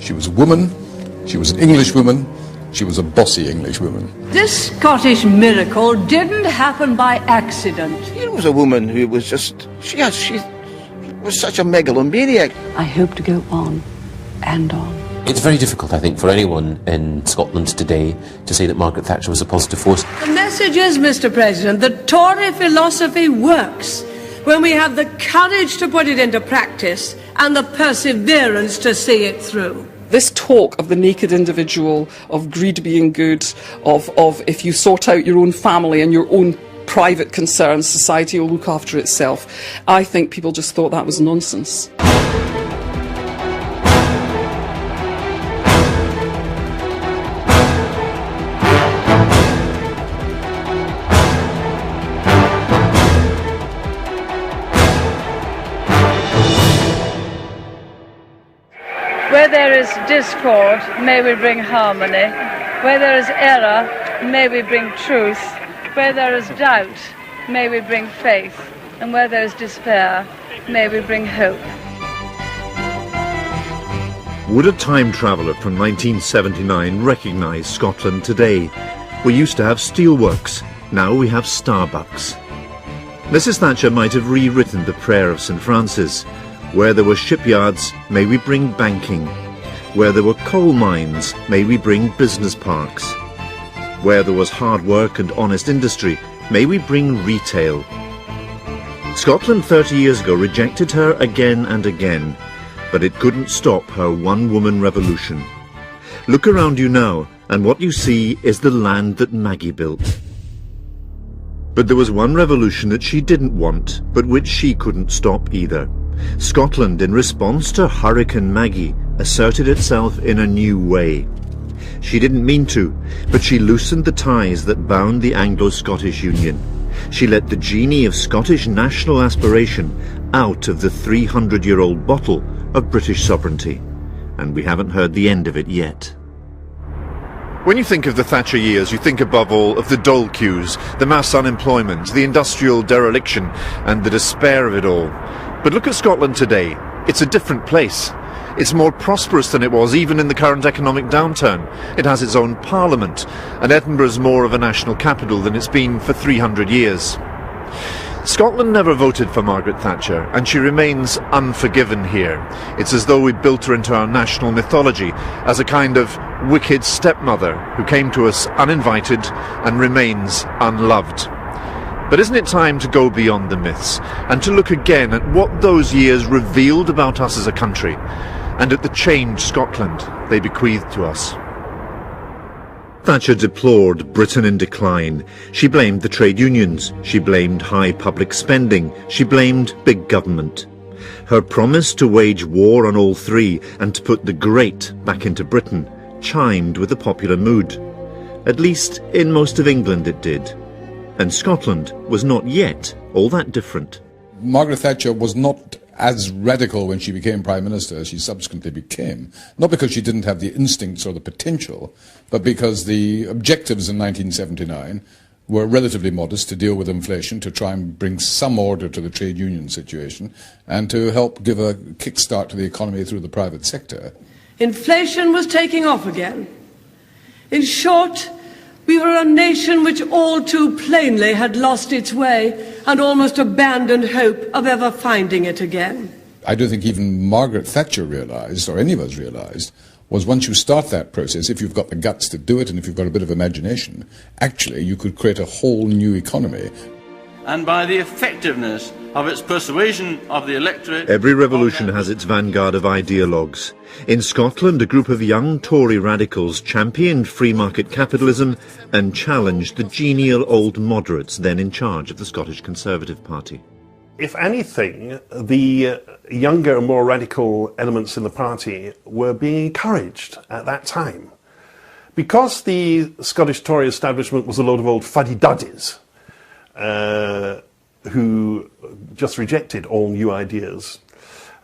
She was a woman, she was an English woman, she was a bossy English woman. This Scottish miracle didn't happen by accident. Here was a woman who was just, she was such a megalomaniac. I hope to go on and on. It's very difficult, I think, for anyone in Scotland today to say that Margaret Thatcher was a positive force. The message is, Mr. President, that Tory philosophy works when we have the courage to put it into practice and the perseverance to see it through. This talk of the naked individual, of greed being good, of if you sort out your own family and your own private concerns, society will look after itself, I think people just thought that was nonsense. Where there is discord, may we bring harmony. Where there is error, may we bring truth. Where there is doubt, may we bring faith. And where there is despair, may we bring hope. Would a time traveller from 1979 recognise Scotland today? We used to have steelworks, now we have Starbucks. Mrs Thatcher might have rewritten the prayer of St Francis. Where there were shipyards, may we bring banking. Where there were coal mines, may we bring business parks. Where there was hard work and honest industry, may we bring retail. Scotland 30 years ago rejected her again and again, but it couldn't stop her one-woman revolution. Look around you now, and what you see is the land that Maggie built. But there was one revolution that she didn't want, but which she couldn't stop either. Scotland, in response to Hurricane Maggie, asserted itself in a new way. She didn't mean to, but she loosened the ties that bound the Anglo-Scottish Union. She let the genie of Scottish national aspiration out of the 300-year-old bottle of British sovereignty. And we haven't heard the end of it yet. When you think of the Thatcher years, you think above all of the dole queues, the mass unemployment, the industrial dereliction, and the despair of it all. But look at Scotland today. It's a different place. It's more prosperous than it was even in the current economic downturn. It has its own parliament, and Edinburgh's more of a national capital than it's been for 300 years. Scotland never voted for Margaret Thatcher, and she remains unforgiven here. It's as though we built her into our national mythology as a kind of wicked stepmother who came to us uninvited and remains unloved. But isn't it time to go beyond the myths and to look again at what those years revealed about us as a country and at the changed Scotland they bequeathed to us? Thatcher deplored Britain in decline. She blamed the trade unions. She blamed high public spending. She blamed big government. Her promise to wage war on all three and to put the great back into Britain chimed with the popular mood. At least in most of England it did. And Scotland was not yet all that different. Margaret Thatcher was not as radical when she became Prime Minister as she subsequently became, not because she didn't have the instincts or the potential, but because the objectives in 1979 were relatively modest: to deal with inflation, to try and bring some order to the trade union situation, and to help give a kickstart to the economy through the private sector. Inflation was taking off again. In short, we were a nation which all too plainly had lost its way and almost abandoned hope of ever finding it again. I don't think even Margaret Thatcher realised, or any of us realised, was once you start that process, if you've got the guts to do it and if you've got a bit of imagination, actually you could create a whole new economy. And by the effectiveness of its persuasion of the electorate... Every revolution has its vanguard of ideologues. In Scotland, a group of young Tory radicals championed free market capitalism and challenged the genial old moderates then in charge of the Scottish Conservative Party. If anything, the younger, more radical elements in the party were being encouraged at that time. Because the Scottish Tory establishment was a load of old fuddy-duddies, who just rejected all new ideas,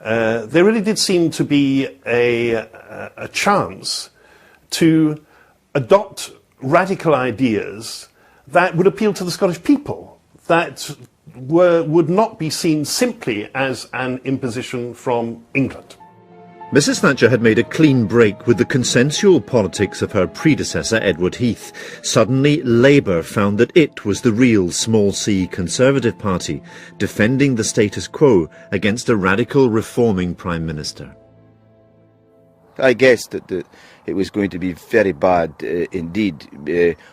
there really did seem to be a chance to adopt radical ideas that would appeal to the Scottish people, that would not be seen simply as an imposition from England. Mrs Thatcher had made a clean break with the consensual politics of her predecessor Edward Heath. Suddenly, Labour found that it was the real small c Conservative Party, defending the status quo against a radical reforming Prime Minister. I guessed that it was going to be very bad indeed,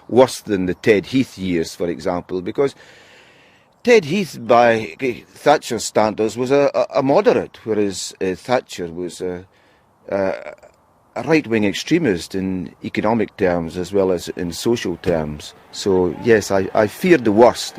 worse than the Ted Heath years, for example, because Ted Heath, by Thatcher's standards, was a moderate, whereas Thatcher was a right-wing extremist in economic terms as well as in social terms. So, yes, I feared the worst.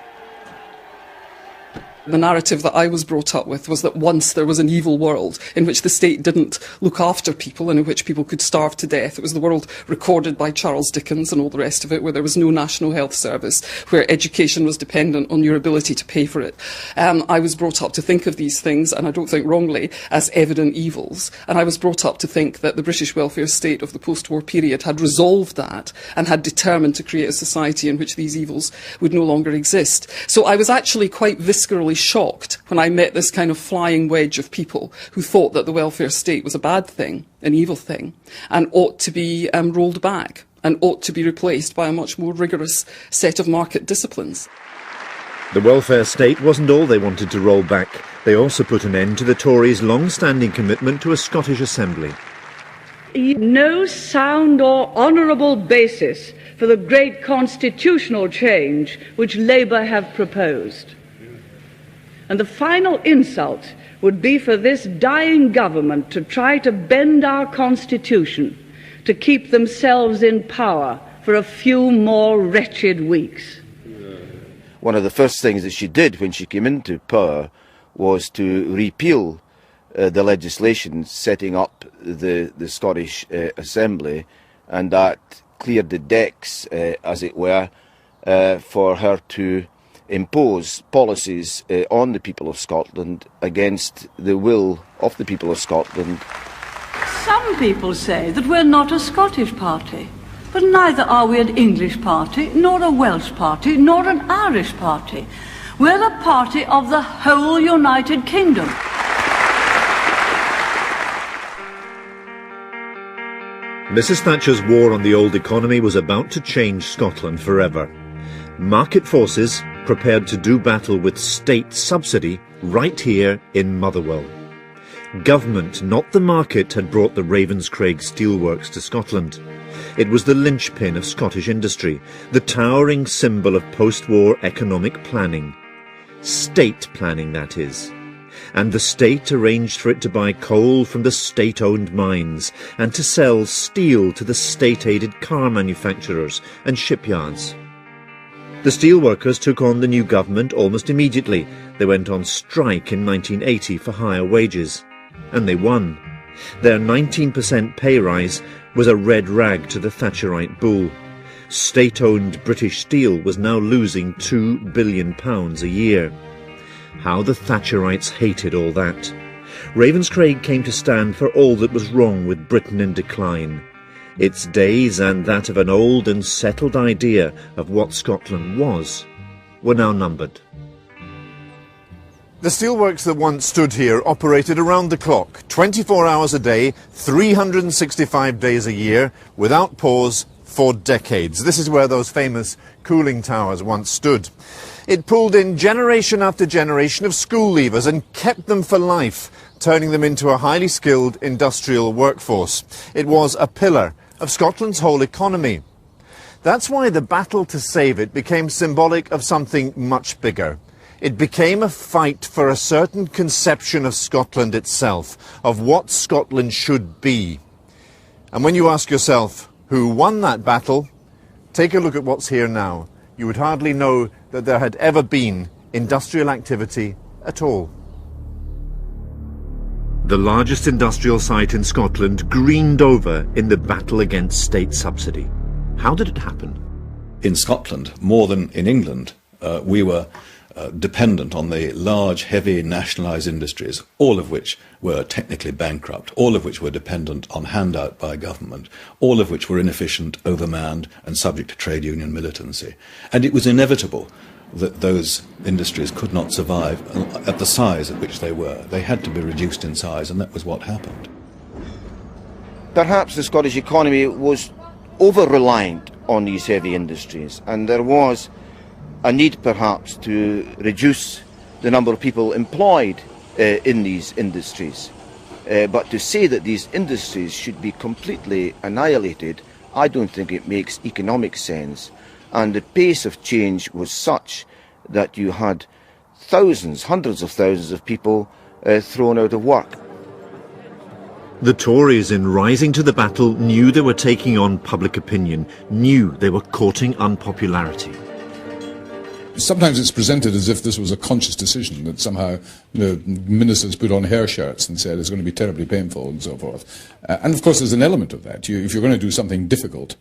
The narrative that I was brought up with was that once there was an evil world in which the state didn't look after people and in which people could starve to death. It was the world recorded by Charles Dickens and all the rest of it, where there was no national health service, where education was dependent on your ability to pay for it. I was brought up to think of these things, and I don't think wrongly, as evident evils. And I was brought up to think that the British welfare state of the post-war period had resolved that and had determined to create a society in which these evils would no longer exist. So I was actually quite viscerally shocked when I met this kind of flying wedge of people who thought that the welfare state was a bad thing, an evil thing, and ought to be rolled back and ought to be replaced by a much more rigorous set of market disciplines. The welfare state wasn't all they wanted to roll back. They also put an end to the Tories' long-standing commitment to a Scottish Assembly. No sound or honourable basis for the great constitutional change which Labour have proposed. And the final insult would be for this dying government to try to bend our constitution to keep themselves in power for a few more wretched weeks. One of the first things that she did when she came into power was to repeal the legislation setting up the Scottish Assembly, and that cleared the decks, as it were, for her to impose policies on the people of Scotland against the will of the people of Scotland. Some people say that we're not a Scottish party, but neither are we an English party, nor a Welsh party, nor an Irish party. We're a party of the whole United Kingdom. Mrs Thatcher's war on the old economy was about to change Scotland forever. Market forces prepared to do battle with state subsidy right here in Motherwell. Government, not the market, had brought the Ravenscraig steelworks to Scotland. It was the linchpin of Scottish industry, the towering symbol of post-war economic planning. State planning, that is. And the state arranged for it to buy coal from the state-owned mines and to sell steel to the state-aided car manufacturers and shipyards. The steelworkers took on the new government almost immediately. They went on strike in 1980 for higher wages. And they won. Their 19% pay rise was a red rag to the Thatcherite bull. State-owned British Steel was now losing £2 billion a year. How the Thatcherites hated all that. Ravenscraig came to stand for all that was wrong with Britain in decline. Its days and that of an old and settled idea of what Scotland was were now numbered. The steelworks that once stood here operated around the clock, 24 hours a day, 365 days a year, without pause, for decades. This is where those famous cooling towers once stood. It pulled in generation after generation of school leavers and kept them for life, turning them into a highly skilled industrial workforce. It was a pillar of Scotland's whole economy. That's why the battle to save it became symbolic of something much bigger. It became a fight for a certain conception of Scotland itself, of what Scotland should be. And when you ask yourself, who won that battle? Take a look at what's here now. You would hardly know that there had ever been industrial activity at all. The largest industrial site in Scotland greened over in the battle against state subsidy. How did it happen? In Scotland, more than in England, we were dependent on the large, heavy nationalised industries, all of which were technically bankrupt, all of which were dependent on handout by government, all of which were inefficient, overmanned and subject to trade union militancy. And it was inevitable that those industries could not survive at the size at which they were. They had to be reduced in size, and that was what happened. perhaps the Scottish economy was over-reliant on these heavy industries, and there was a need perhaps to reduce the number of people employed in these industries. But to say that these industries should be completely annihilated, I don't think it makes economic sense. And the pace of change was such that you had thousands, hundreds of thousands of people thrown out of work. The Tories, in rising to the battle, knew they were taking on public opinion, knew they were courting unpopularity. Sometimes it's presented as if this was a conscious decision, that somehow ministers put on hair shirts and said it's going to be terribly painful and so forth. And of course there's an element of that. If you're going to do something difficult,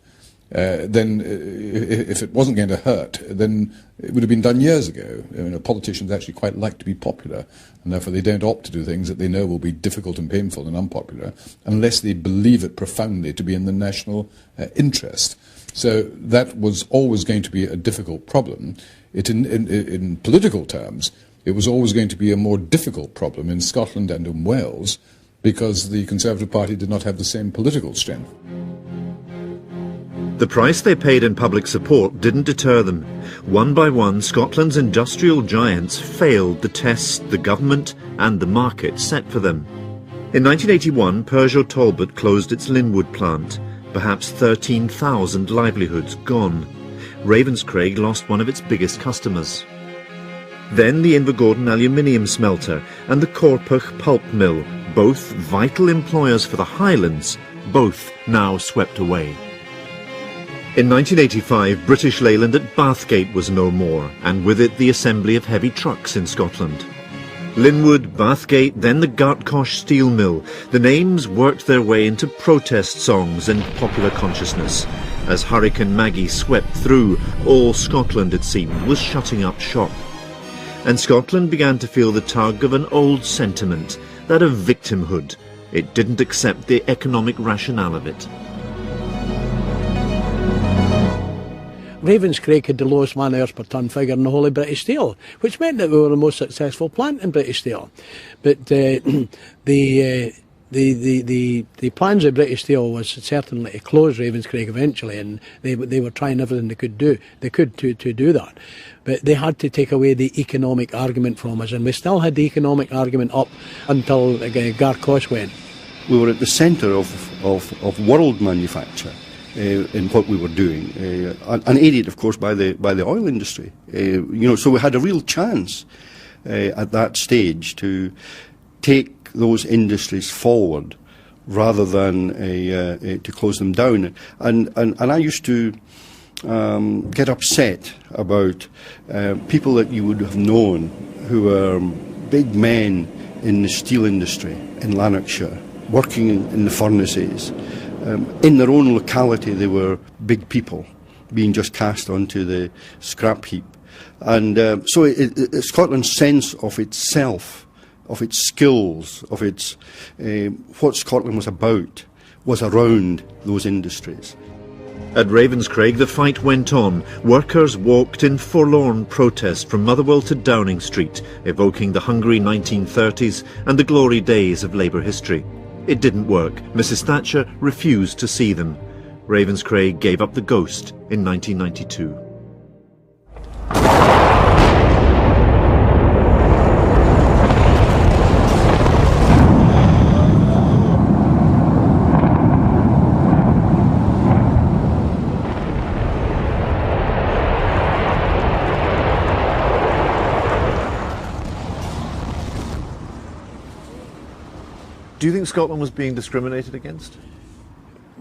then if it wasn't going to hurt, then it would have been done years ago. Politicians actually quite like to be popular, and therefore they don't opt to do things that they know will be difficult and painful and unpopular unless they believe it profoundly to be in the national interest. So that was always going to be a difficult problem. In political terms, it was always going to be a more difficult problem in Scotland and in Wales because the Conservative Party did not have the same political strength. The price they paid in public support didn't deter them. One by one, Scotland's industrial giants failed the tests the government and the market set for them. In 1981, Peugeot Talbot closed its Linwood plant. Perhaps 13,000 livelihoods gone. Ravenscraig lost one of its biggest customers. Then the Invergordon aluminium smelter and the Corpach pulp mill, both vital employers for the Highlands, both now swept away. In 1985, British Leyland at Bathgate was no more, and with it the assembly of heavy trucks in Scotland. Linwood, Bathgate, then the Gartcosh steel mill. The names worked their way into protest songs and popular consciousness. As Hurricane Maggie swept through, all Scotland, it seemed, was shutting up shop. And Scotland began to feel the tug of an old sentiment, that of victimhood. It didn't accept the economic rationale of it. Ravenscraig had the lowest man-hours per tonne figure in the whole of British Steel, which meant that we were the most successful plant in British Steel. But the plans of British Steel was certainly to close Ravenscraig eventually, and they were trying everything they could do. To do that, but they had to take away the economic argument from us, and we still had the economic argument up until Gartcosh went. We were at the centre of world manufacture. In what we were doing, and aided, of course, by the oil industry. So we had a real chance at that stage to take those industries forward rather than to close them down. And I used to get upset about people that you would have known who were big men in the steel industry in Lanarkshire, working in the furnaces. In their own locality, they were big people being just cast onto the scrap heap. And so Scotland's sense of itself, of its skills, of its what Scotland was about, was around those industries. At Ravenscraig, the fight went on. Workers walked in forlorn protest from Motherwell to Downing Street, evoking the hungry 1930s and the glory days of Labour history. It didn't work. Mrs. Thatcher refused to see them. Ravenscraig gave up the ghost in 1992. Do you think Scotland was being discriminated against?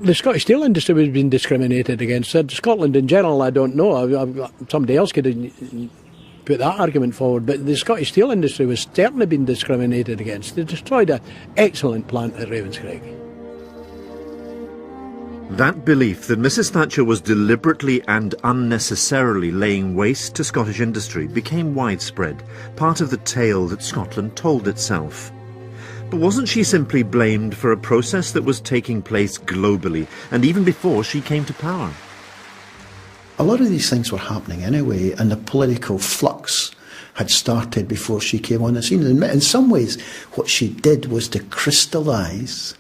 The Scottish steel industry was being discriminated against. Scotland in general, I don't know. Somebody else could put that argument forward, but the Scottish steel industry was certainly being discriminated against. They destroyed an excellent plant at Ravenscraig. That belief that Mrs. Thatcher was deliberately and unnecessarily laying waste to Scottish industry became widespread, part of the tale that Scotland told itself. But wasn't she simply blamed for a process that was taking place globally, and even before she came to power? A lot of these things were happening anyway, and the political flux had started before she came on the scene. In some ways, what she did was to crystallise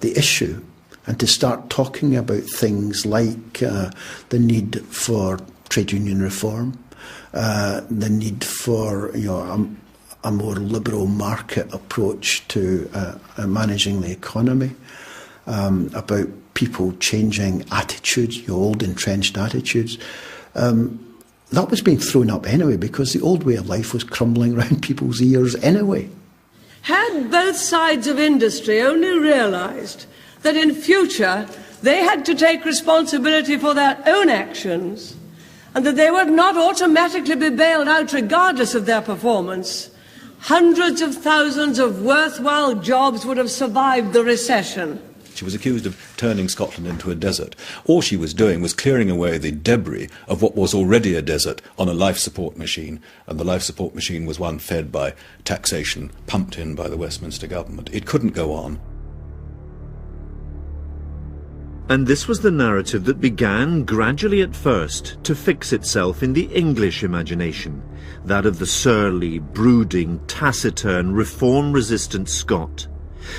the issue and to start talking about things like the need for trade union reform, the need for a more liberal market approach to managing the economy, about people changing attitudes, old entrenched attitudes. That was being thrown up anyway because the old way of life was crumbling around people's ears anyway. Had both sides of industry only realised that in future they had to take responsibility for their own actions and that they would not automatically be bailed out regardless of their performance, hundreds of thousands of worthwhile jobs would have survived the recession. She was accused of turning Scotland into a desert. All she was doing was clearing away the debris of what was already a desert on a life support machine, and the life support machine was one fed by taxation pumped in by the Westminster government. It couldn't go on. And this was the narrative that began, gradually at first, to fix itself in the English imagination, that of the surly, brooding, taciturn, reform-resistant Scot,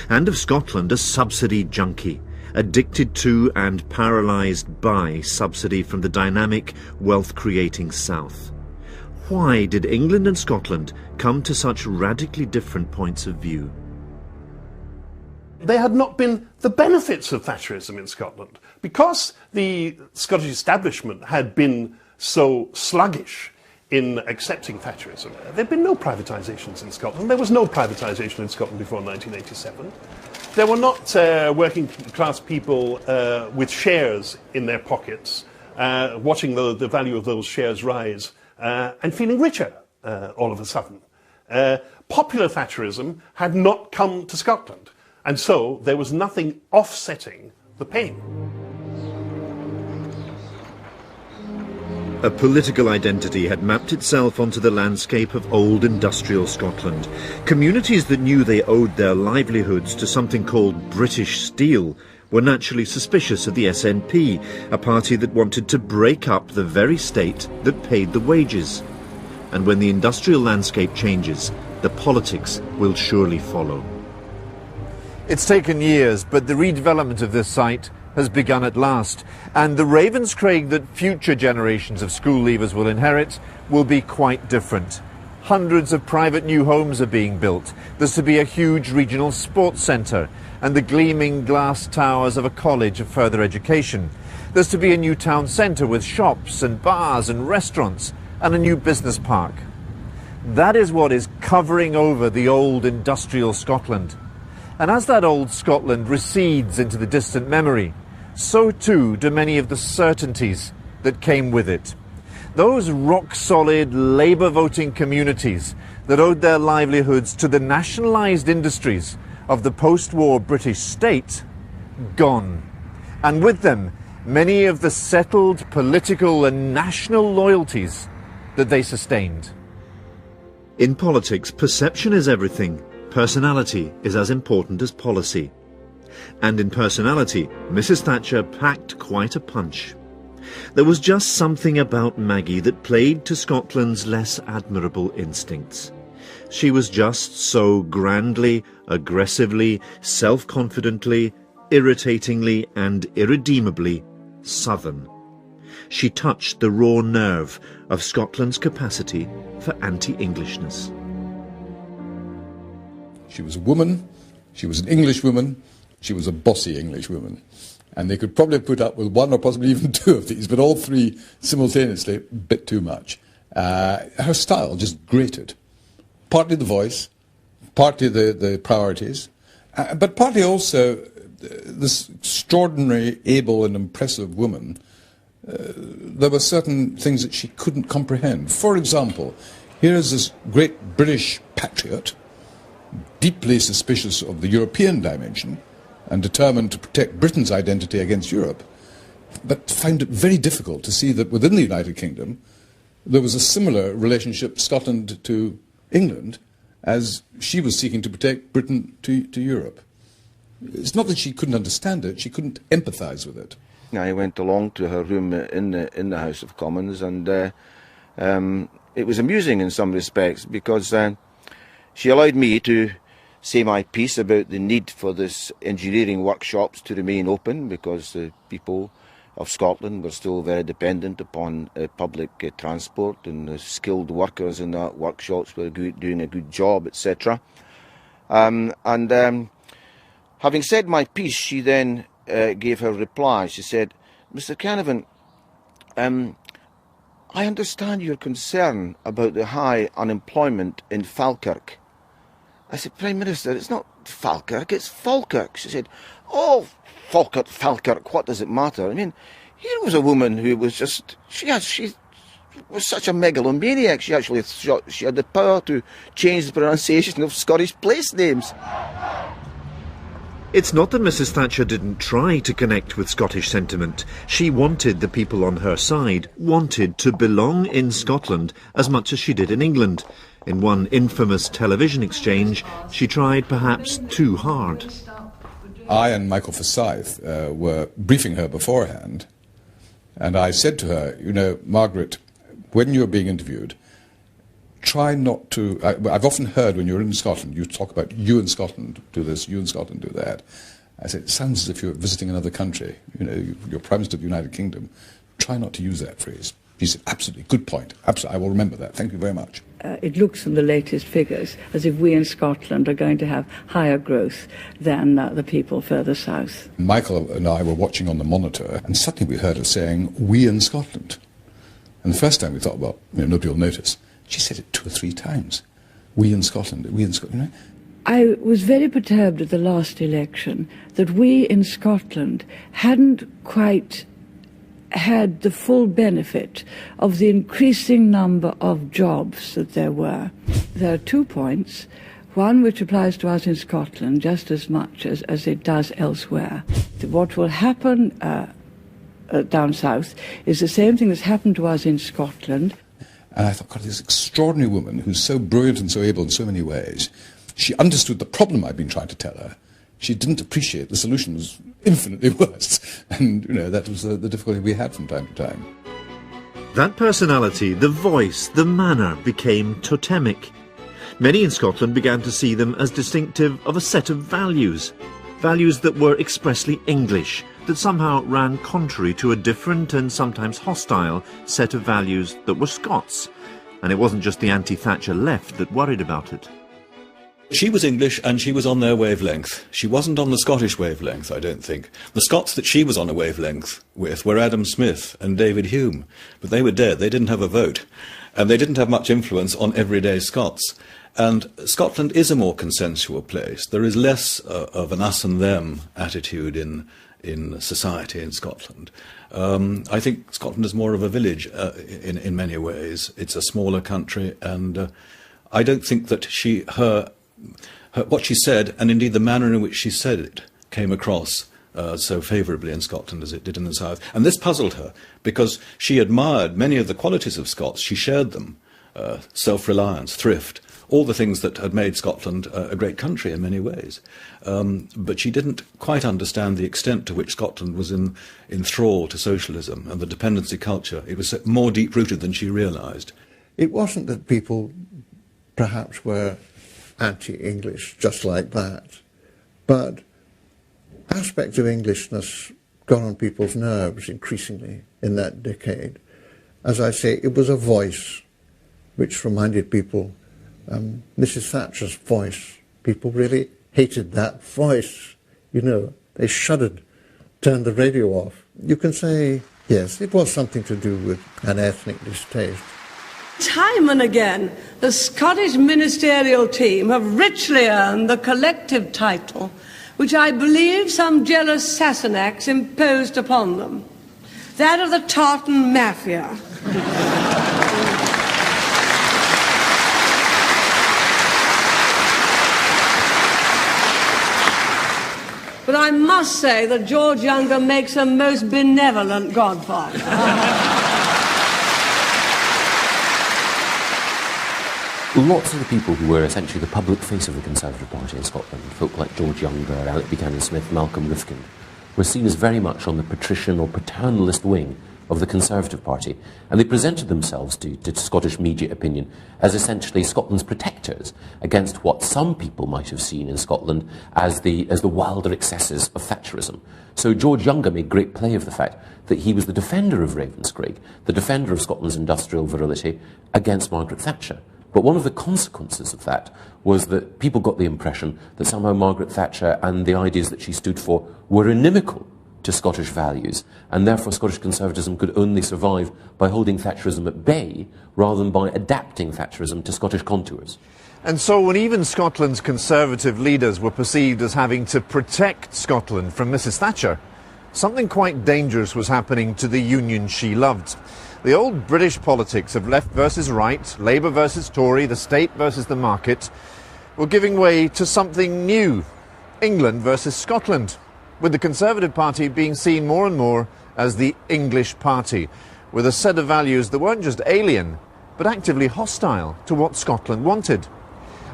and of Scotland a subsidy junkie, addicted to and paralysed by subsidy from the dynamic, wealth-creating South. Why did England and Scotland come to such radically different points of view? There had not been the benefits of Thatcherism in Scotland. Because the Scottish establishment had been so sluggish in accepting Thatcherism, there had been no privatisations in Scotland. There was no privatisation in Scotland before 1987. There were not working class people with shares in their pockets, watching the value of those shares rise and feeling richer all of a sudden. Popular Thatcherism had not come to Scotland, and so there was nothing offsetting the pain. A political identity had mapped itself onto the landscape of old industrial Scotland. Communities that knew they owed their livelihoods to something called British Steel were naturally suspicious of the SNP, a party that wanted to break up the very state that paid the wages. And when the industrial landscape changes, the politics will surely follow. It's taken years, but the redevelopment of this site has begun at last, and the Ravenscraig that future generations of school leavers will inherit will be quite different. Hundreds of private new homes are being built. There's to be a huge regional sports centre and the gleaming glass towers of a college of further education. There's to be a new town centre with shops and bars and restaurants and a new business park. That is what is covering over the old industrial Scotland. And as that old Scotland recedes into the distant memory, so too do many of the certainties that came with it. Those rock-solid Labour-voting communities that owed their livelihoods to the nationalised industries of the post-war British state, gone. And with them, many of the settled political and national loyalties that they sustained. In politics, perception is everything. Personality is as important as policy. And in personality, Mrs. Thatcher packed quite a punch. There was just something about Maggie that played to Scotland's less admirable instincts. She was just so grandly, aggressively, self-confidently, irritatingly and irredeemably Southern. She touched the raw nerve of Scotland's capacity for anti-Englishness. She was a woman, she was an English woman, she was a bossy English woman. And they could probably put up with one or possibly even two of these, but all three simultaneously, a bit too much. Her style just grated. Partly the voice, partly the priorities, but partly also this extraordinary, able and impressive woman. There were certain things that she couldn't comprehend. For example, here is this great British patriot, deeply suspicious of the European dimension and determined to protect Britain's identity against Europe, but found it very difficult to see that within the United Kingdom there was a similar relationship, Scotland to England, as she was seeking to protect Britain to Europe. It's not that she couldn't understand it, she couldn't empathise with it. I went along to her room in the House of Commons, and it was amusing in some respects because she allowed me to say my piece about the need for this engineering workshops to remain open, because the people of Scotland were still very dependent upon public transport, and the skilled workers in that workshops were doing a good job, etc. Having said my piece, she then gave her reply. She said, "Mr. Canavan, I understand your concern about the high unemployment in Falkirk." I said, "Prime Minister, it's not Falkirk, it's Falkirk." She said, "Oh, Falkirk, what does it matter? I mean, here was a woman who was just, she was such a megalomaniac. She had the power to change the pronunciation of Scottish place names." It's not that Mrs. Thatcher didn't try to connect with Scottish sentiment. She wanted the people on her side, wanted to belong in Scotland as much as she did in England. In one infamous television exchange, she tried perhaps too hard. I and Michael Forsyth were briefing her beforehand, and I said to her, "You know, Margaret, when you're being interviewed, try not to..." I've often heard when you're in Scotland, you talk about "you in Scotland do this, you in Scotland do that." I said, "It sounds as if you're visiting another country. You know, you're Prime Minister of the United Kingdom. Try not to use that phrase." He said, "Absolutely, good point. Absolutely, I will remember that. Thank you very much." It looks from the latest figures as if we in Scotland are going to have higher growth than the people further south. Michael and I were watching on the monitor, and suddenly we heard her saying, "we in Scotland." And the first time we thought, well, you know, nobody will notice. She said it 2 or 3 times. "We in Scotland, we in Scotland." You know? I was very perturbed at the last election that we in Scotland hadn't quite had the full benefit of the increasing number of jobs that there were. There are 2 points, one which applies to us in Scotland just as much as it does elsewhere. What will happen down south is the same thing that's happened to us in Scotland. And I thought, God, this extraordinary woman who's so brilliant and so able in so many ways, she understood the problem I'd been trying to tell her. She didn't appreciate the solution was infinitely worse. And, you know, that was the difficulty we had from time to time. That personality, the voice, the manner became totemic. Many in Scotland began to see them as distinctive of a set of values. Values that were expressly English, that somehow ran contrary to a different and sometimes hostile set of values that were Scots. And it wasn't just the anti-Thatcher left that worried about it. She was English and she was on their wavelength. She wasn't on the Scottish wavelength, I don't think. The Scots that she was on a wavelength with were Adam Smith and David Hume. But they were dead, they didn't have a vote. And they didn't have much influence on everyday Scots. And Scotland is a more consensual place. There is less of an us and them attitude in society in Scotland. I think Scotland is more of a village in many ways. It's a smaller country, and I don't think that what she said, and indeed the manner in which she said it, came across so favourably in Scotland as it did in the south. And this puzzled her, because she admired many of the qualities of Scots. She shared them: self-reliance, thrift, all the things that had made Scotland a great country in many ways. But she didn't quite understand the extent to which Scotland was in thrall to socialism and the dependency culture. It was more deep-rooted than she realised. It wasn't that people perhaps were anti-English just like that, but aspects of Englishness got on people's nerves increasingly in that decade. As I say, it was a voice which reminded people, Mrs. Thatcher's voice. People really hated that voice. You know, they shuddered, turned the radio off. You can say, yes, it was something to do with an ethnic distaste. Time and again, the Scottish ministerial team have richly earned the collective title which I believe some jealous Sassenachs imposed upon them, that of the Tartan Mafia. But I must say that George Younger makes a most benevolent godfather. Lots of the people who were essentially the public face of the Conservative Party in Scotland, folk like George Younger, Alec Buchanan Smith, Malcolm Rifkin, were seen as very much on the patrician or paternalist wing of the Conservative Party, and they presented themselves to Scottish media opinion as essentially Scotland's protectors against what some people might have seen in Scotland as the wilder excesses of Thatcherism. So George Younger made great play of the fact that he was the defender of Ravenscraig, the defender of Scotland's industrial virility against Margaret Thatcher. But one of the consequences of that was that people got the impression that somehow Margaret Thatcher and the ideas that she stood for were inimical to Scottish values, and therefore Scottish conservatism could only survive by holding Thatcherism at bay rather than by adapting Thatcherism to Scottish contours. And so when even Scotland's Conservative leaders were perceived as having to protect Scotland from Mrs Thatcher, something quite dangerous was happening to the union she loved. The old British politics of left versus right, Labour versus Tory, the state versus the market, were giving way to something new, England versus Scotland, with the Conservative Party being seen more and more as the English party, with a set of values that weren't just alien, but actively hostile to what Scotland wanted.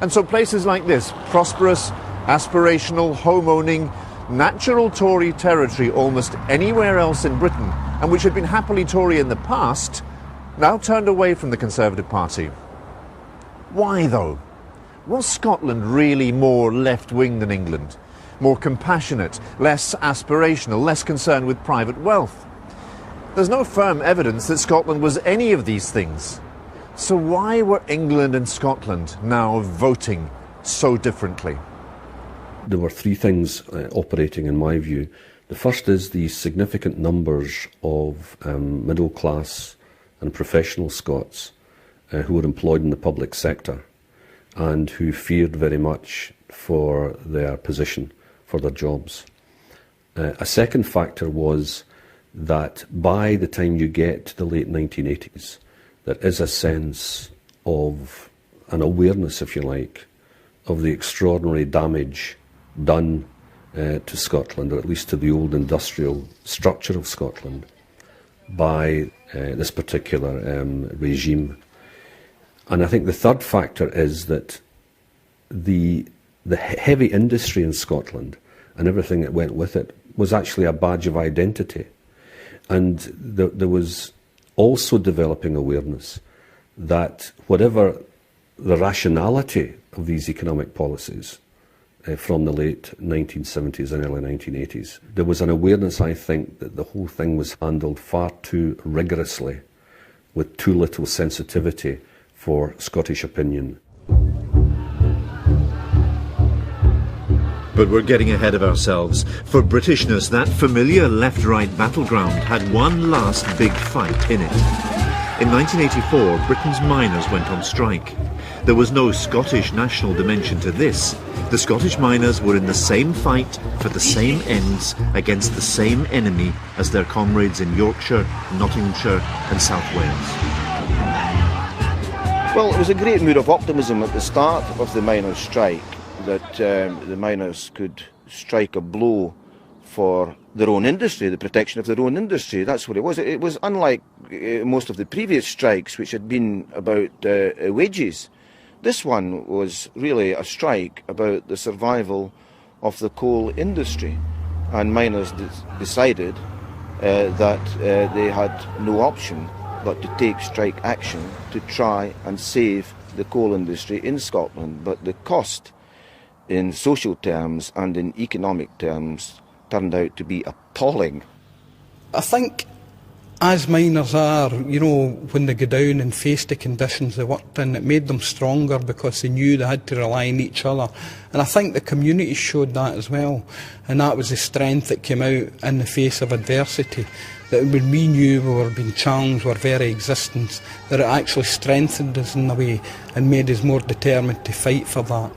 And so places like this, prosperous, aspirational, home-owning, natural Tory territory almost anywhere else in Britain, and which had been happily Tory in the past, now turned away from the Conservative Party. Why, though? Was Scotland really more left-wing than England? More compassionate, less aspirational, less concerned with private wealth? There's no firm evidence that Scotland was any of these things. So why were England and Scotland now voting so differently? There were three things operating in my view. The first is the significant numbers of middle class and professional Scots who were employed in the public sector and who feared very much for their position, for their jobs. A second factor was that by the time you get to the late 1980s, there is a sense of an awareness, if you like, of the extraordinary damage done to Scotland, or at least to the old industrial structure of Scotland, by this particular regime. And I think the third factor is that the heavy industry in Scotland and everything that went with it was actually a badge of identity. And there was also developing awareness that whatever the rationality of these economic policies from the late 1970s and early 1980s, there was an awareness, I think, that the whole thing was handled far too rigorously, with too little sensitivity for Scottish opinion. But we're getting ahead of ourselves. For Britishness, that familiar left-right battleground had one last big fight in it. In 1984, Britain's miners went on strike. There was no Scottish national dimension to this. The Scottish miners were in the same fight for the same ends against the same enemy as their comrades in Yorkshire, Nottinghamshire and South Wales. Well, it was a great mood of optimism at the start of the miners' strike, that the miners could strike a blow for their own industry, the protection of their own industry. That's what it was. It was unlike most of the previous strikes, which had been about wages. This one was really a strike about the survival of the coal industry. And miners decided that they had no option but to take strike action to try and save the coal industry in Scotland. But the cost in social terms and in economic terms turned out to be appalling. I think, as miners are, you know, when they go down and face the conditions they worked in, it made them stronger because they knew they had to rely on each other. And I think the community showed that as well. And that was the strength that came out in the face of adversity. That when we knew we were being challenged, our very existence, that it actually strengthened us in a way and made us more determined to fight for that.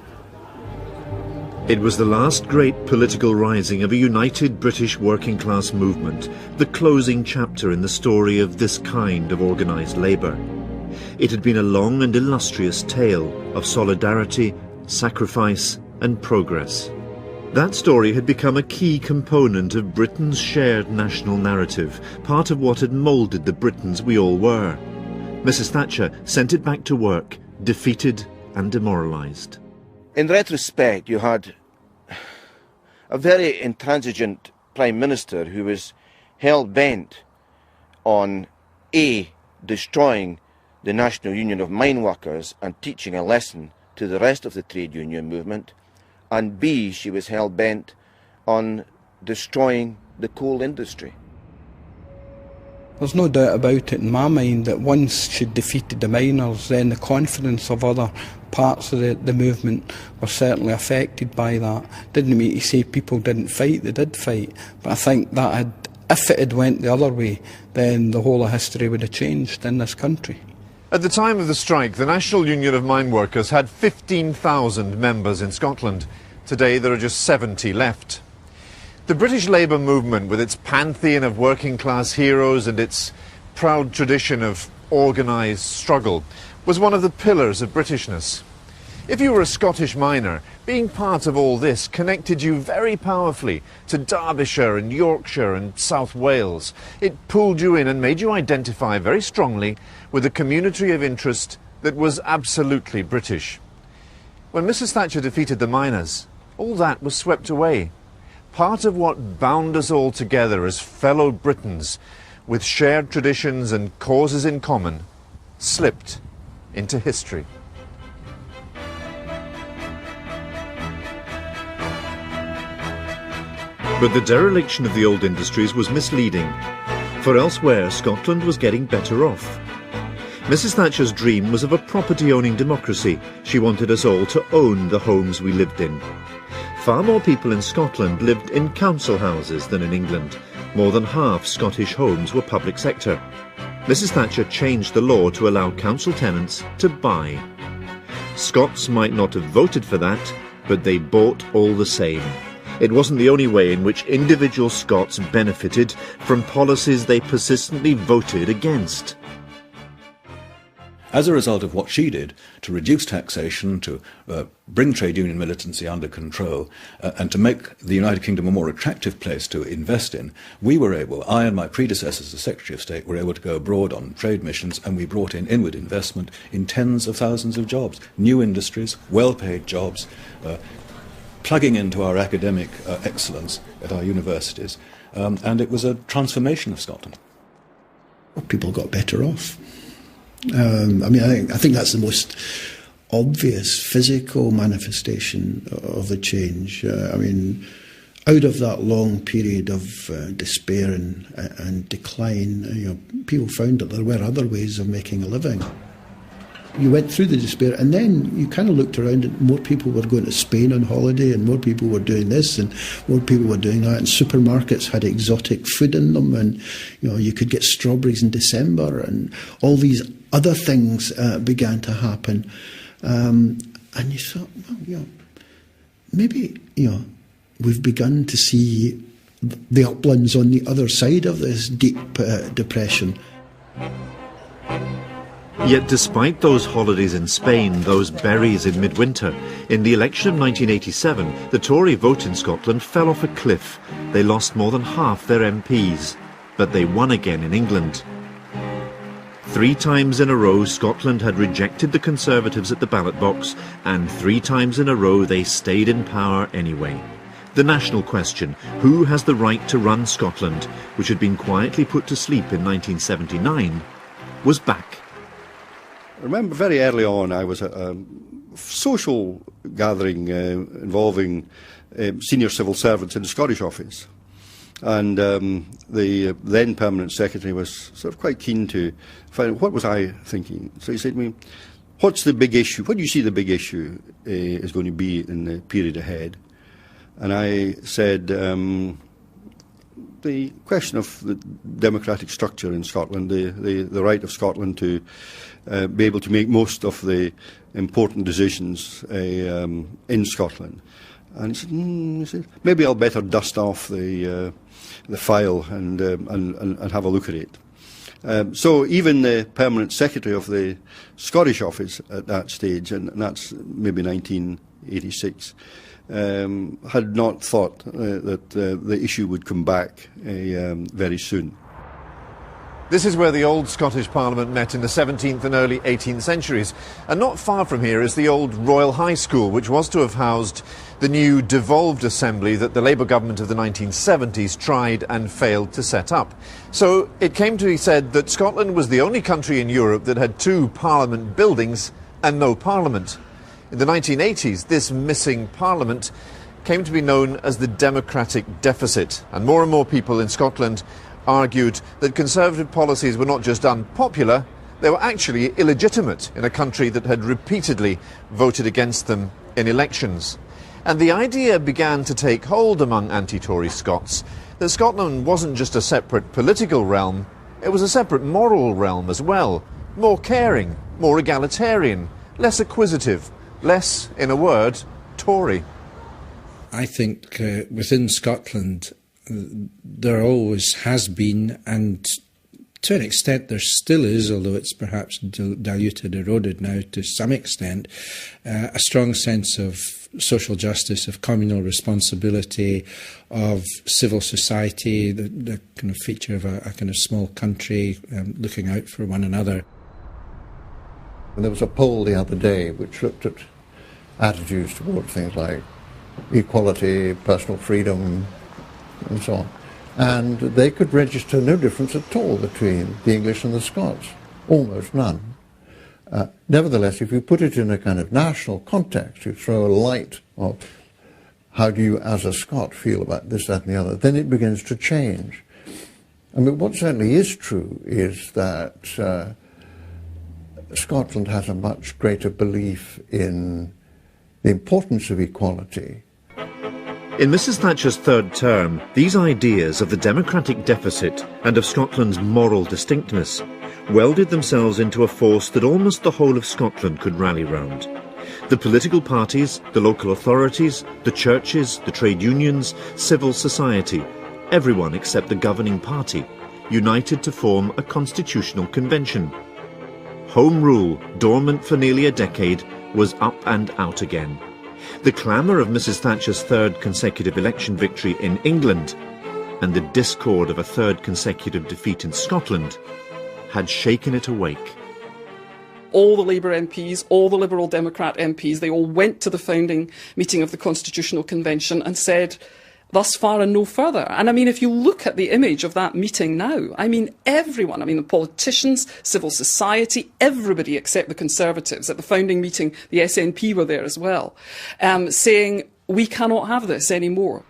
It was the last great political rising of a united British working class movement, the closing chapter in the story of this kind of organised labour. It had been a long and illustrious tale of solidarity, sacrifice and progress. That story had become a key component of Britain's shared national narrative, part of what had moulded the Britons we all were. Mrs Thatcher sent it back to work, defeated and demoralised. In retrospect, you had a very intransigent Prime Minister who was hell-bent on A, destroying the National Union of Mine Workers and teaching a lesson to the rest of the trade union movement, and B, she was hell-bent on destroying the coal industry. There's no doubt about it in my mind that once she'd defeated the miners, then the confidence of other parts of the movement were certainly affected by that. Didn't mean to say people didn't fight, they did fight, but I think that if it had went the other way, then the whole of history would have changed in this country. At the time of the strike, the National Union of Mine Workers had 15,000 members in Scotland. Today there are just 70 left. The British Labour movement, with its pantheon of working-class heroes and its proud tradition of organised struggle, was one of the pillars of Britishness. If you were a Scottish miner, being part of all this connected you very powerfully to Derbyshire and Yorkshire and South Wales. It pulled you in and made you identify very strongly with a community of interest that was absolutely British. When Mrs. Thatcher defeated the miners, all that was swept away. Part of what bound us all together as fellow Britons, with shared traditions and causes in common, slipped into history. But the dereliction of the old industries was misleading, for elsewhere Scotland was getting better off. Mrs. Thatcher's dream was of a property-owning democracy. She wanted us all to own the homes we lived in. Far more people in Scotland lived in council houses than in England. More than half Scottish homes were public sector. Mrs. Thatcher changed the law to allow council tenants to buy. Scots might not have voted for that, but they bought all the same. It wasn't the only way in which individual Scots benefited from policies they persistently voted against. As a result of what she did to reduce taxation, to bring trade union militancy under control, and to make the United Kingdom a more attractive place to invest in, we were able, I and my predecessors as Secretary of State, were able to go abroad on trade missions, and we brought in inward investment in tens of thousands of jobs, new industries, well-paid jobs, plugging into our academic excellence at our universities, and it was a transformation of Scotland. Well, people got better off. I think that's the most obvious physical manifestation of the change. Out of that long period of despair and decline, people found that there were other ways of making a living. You went through the despair, and then you kind of looked around, and more people were going to Spain on holiday, and more people were doing this, and more people were doing that, and supermarkets had exotic food in them, and you could get strawberries in December, and all these other things began to happen, and you thought, well, maybe we've begun to see the uplands on the other side of this deep depression. Yet despite those holidays in Spain, those berries in midwinter, in the election of 1987, the Tory vote in Scotland fell off a cliff. They lost more than half their MPs, but they won again in England. 3 times in a row, Scotland had rejected the Conservatives at the ballot box, and 3 times in a row they stayed in power anyway. The national question, who has the right to run Scotland, which had been quietly put to sleep in 1979, was back. I remember very early on I was at a social gathering involving senior civil servants in the Scottish office, and the then permanent secretary was sort of quite keen to find out what was I thinking. So he said to me, what's the big issue? What do you see the big issue is going to be in the period ahead? And I said, the question of the democratic structure in Scotland, the right of Scotland to be able to make most of the important decisions in Scotland. And he said, maybe I'll better dust off the file and have a look at it. So even the permanent secretary of the Scottish office at that stage, and that's maybe 1986, had not thought that the issue would come back very soon. This is where the old Scottish Parliament met in the 17th and early 18th centuries. And not far from here is the old Royal High School, which was to have housed the new devolved assembly that the Labour government of the 1970s tried and failed to set up. So it came to be said that Scotland was the only country in Europe that had 2 parliament buildings and no parliament. In the 1980s, this missing parliament came to be known as the democratic deficit, and more people in Scotland argued that Conservative policies were not just unpopular, they were actually illegitimate in a country that had repeatedly voted against them in elections. And the idea began to take hold among anti-Tory Scots that Scotland wasn't just a separate political realm, it was a separate moral realm as well, more caring, more egalitarian, less acquisitive, less, in a word, Tory. I think within Scotland there always has been, and to an extent there still is, although it's perhaps diluted, eroded now to some extent, a strong sense of social justice, of communal responsibility, of civil society, the kind of feature of a kind of small country looking out for one another. There was a poll the other day which looked at attitudes towards things like equality, personal freedom, and so on. And they could register no difference at all between the English and the Scots, almost none. Nevertheless, if you put it in a kind of national context, you throw a light of how do you as a Scot feel about this, that and the other, then it begins to change. I mean, what certainly is true is that Scotland has a much greater belief in the importance of equality. In Mrs Thatcher's third term, these ideas of the democratic deficit and of Scotland's moral distinctness welded themselves into a force that almost the whole of Scotland could rally round. The political parties, the local authorities, the churches, the trade unions, civil society, everyone except the governing party, united to form a constitutional convention. Home rule, dormant for nearly a decade, was up and out again. The clamour of Mrs Thatcher's third consecutive election victory in England and the discord of a third consecutive defeat in Scotland had shaken it awake. All the Labour MPs, all the Liberal Democrat MPs, they all went to the founding meeting of the Constitutional Convention and said, thus far and no further. And I mean, if you look at the image of that meeting now, I mean, everyone, I mean, the politicians, civil society, everybody except the Conservatives. At the founding meeting, the SNP were there as well, saying, we cannot have this anymore.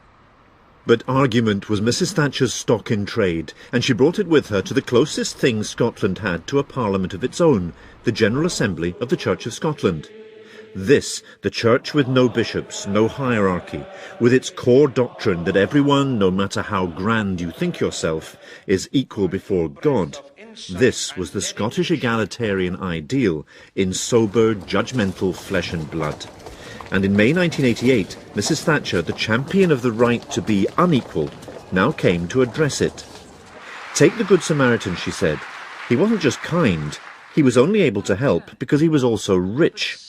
But argument was Mrs Thatcher's stock in trade, and she brought it with her to the closest thing Scotland had to a parliament of its own, the General Assembly of the Church of Scotland. This, the church with no bishops, no hierarchy, with its core doctrine that everyone, no matter how grand you think yourself, is equal before God. This was the Scottish egalitarian ideal in sober, judgmental flesh and blood. And in May 1988, Mrs Thatcher, the champion of the right to be unequal, now came to address it. Take the Good Samaritan, she said. He wasn't just kind, he was only able to help because he was also rich.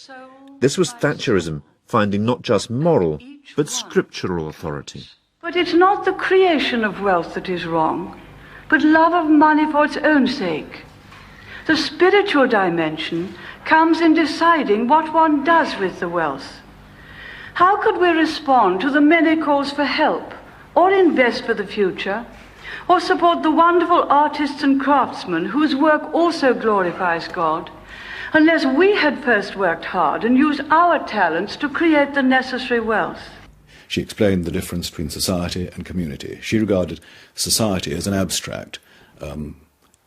This was Thatcherism, finding not just moral, but scriptural authority. But it's not the creation of wealth that is wrong, but love of money for its own sake. The spiritual dimension comes in deciding what one does with the wealth. How could we respond to the many calls for help, or invest for the future, or support the wonderful artists and craftsmen whose work also glorifies God, unless we had first worked hard and used our talents to create the necessary wealth? She explained the difference between society and community. She regarded society as an abstract,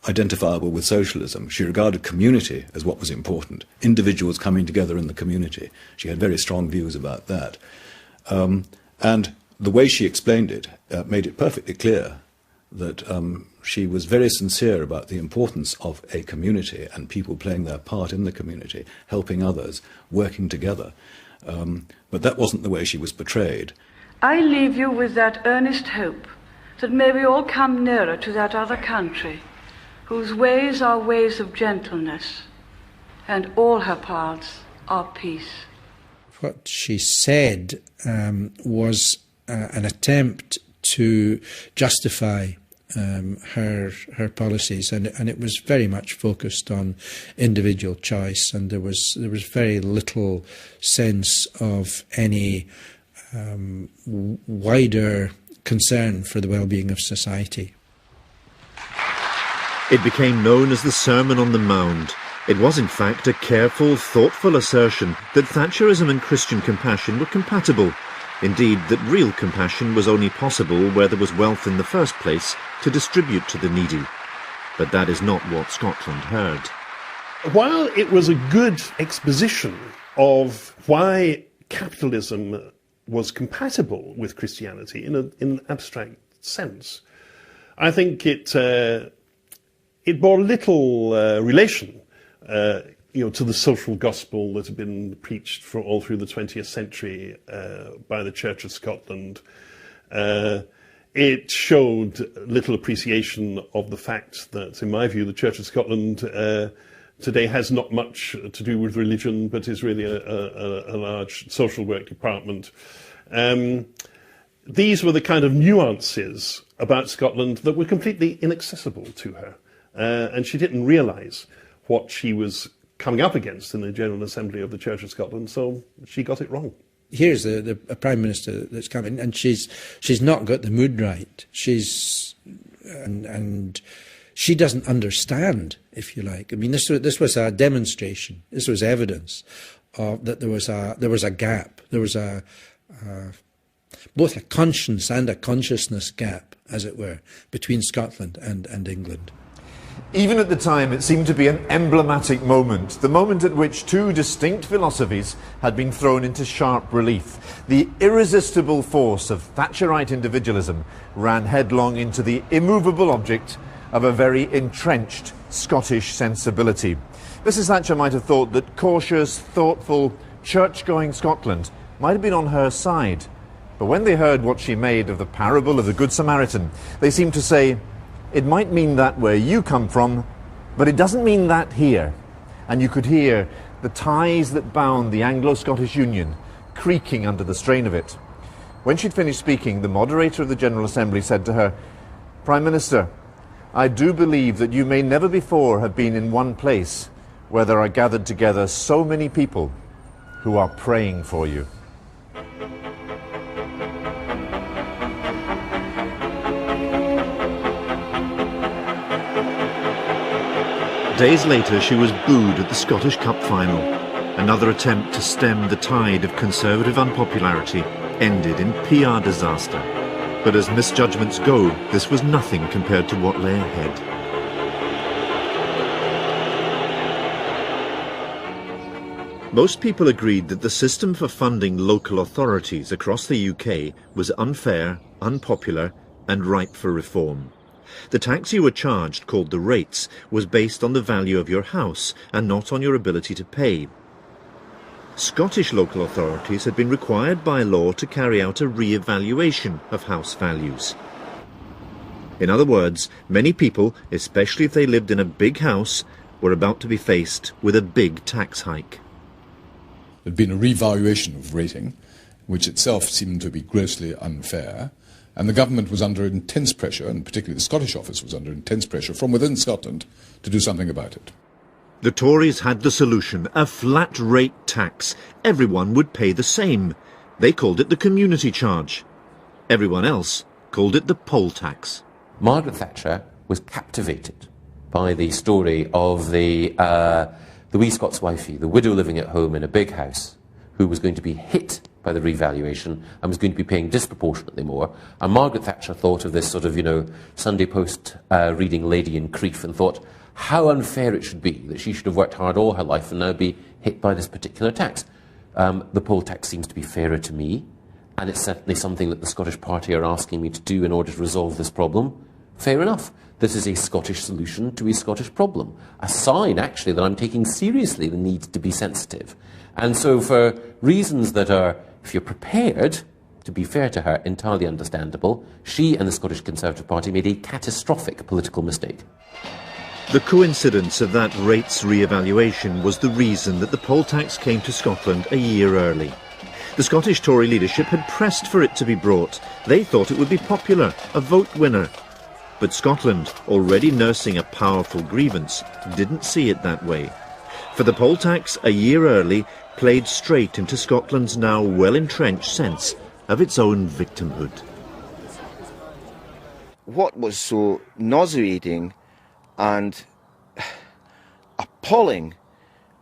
identifiable with socialism. She regarded community as what was important, individuals coming together in the community. She had very strong views about that. And the way she explained it made it perfectly clear that she was very sincere about the importance of a community and people playing their part in the community, helping others, working together. But that wasn't the way she was portrayed. I leave you with that earnest hope that may we all come nearer to that other country, whose ways are ways of gentleness, and all her paths are peace. What she said was an attempt to justify her policies, and it was very much focused on individual choice, and there was very little sense of any wider concern for the well-being of society. It became known as the Sermon on the Mount. It was in fact a careful, thoughtful assertion that Thatcherism and Christian compassion were compatible. Indeed, that real compassion was only possible where there was wealth in the first place to distribute to the needy. But that is not what Scotland heard. While it was a good exposition of why capitalism was compatible with Christianity in an abstract sense, I think it bore little relation to the social gospel that had been preached for all through the 20th century by the Church of Scotland. It showed little appreciation of the fact that, in my view, the Church of Scotland today has not much to do with religion, but is really a large social work department. These were the kind of nuances about Scotland that were completely inaccessible to her. And she didn't realise what she was coming up against in the General Assembly of the Church of Scotland, so she got it wrong. Here's a Prime Minister that's coming, and she's not got the mood right. And she doesn't understand, if you like. I mean, this was a demonstration. This was evidence of that there was a gap. There was both a conscience and a consciousness gap, as it were, between Scotland and England. Even at the time, it seemed to be an emblematic moment, the moment at which two distinct philosophies had been thrown into sharp relief. The irresistible force of Thatcherite individualism ran headlong into the immovable object of a very entrenched Scottish sensibility. Mrs. Thatcher might have thought that cautious, thoughtful, church-going Scotland might have been on her side. But when they heard what she made of the parable of the Good Samaritan, they seemed to say, it might mean that where you come from, but it doesn't mean that here. And you could hear the ties that bound the Anglo-Scottish Union creaking under the strain of it. When she'd finished speaking, the moderator of the General Assembly said to her, Prime Minister, I do believe that you may never before have been in one place where there are gathered together so many people who are praying for you. Days later, she was booed at the Scottish Cup final. Another attempt to stem the tide of Conservative unpopularity ended in PR disaster. But as misjudgments go, this was nothing compared to what lay ahead. Most people agreed that the system for funding local authorities across the UK was unfair, unpopular, and ripe for reform. The tax you were charged, called the rates, was based on the value of your house and not on your ability to pay. Scottish local authorities had been required by law to carry out a re-evaluation of house values. In other words, many people, especially if they lived in a big house, were about to be faced with a big tax hike. There had been a revaluation of rating, which itself seemed to be grossly unfair. And the government was under intense pressure, and particularly the Scottish office was under intense pressure from within Scotland to do something about it. The Tories had the solution, a flat rate tax. Everyone would pay the same. They called it the community charge. Everyone else called it the poll tax. Margaret Thatcher was captivated by the story of the wee Scots wifey, the widow living at home in a big house, who was going to be hit by the revaluation and was going to be paying disproportionately more. And Margaret Thatcher thought of this sort of, Sunday Post reading lady in Crieff and thought how unfair it should be that she should have worked hard all her life and now be hit by this particular tax. The poll tax seems to be fairer to me, and it's certainly something that the Scottish Party are asking me to do in order to resolve this problem. Fair enough. This is a Scottish solution to a Scottish problem. A sign, actually, that I'm taking seriously the need to be sensitive. And so for reasons that are, if you're prepared, to be fair to her, entirely understandable, she and the Scottish Conservative Party made a catastrophic political mistake. The coincidence of that rates re-evaluation was the reason that the poll tax came to Scotland a year early. The Scottish Tory leadership had pressed for it to be brought. They thought it would be popular, a vote winner. But Scotland, already nursing a powerful grievance, didn't see it that way. For the poll tax a year early played straight into Scotland's now well-entrenched sense of its own victimhood. What was so nauseating and appalling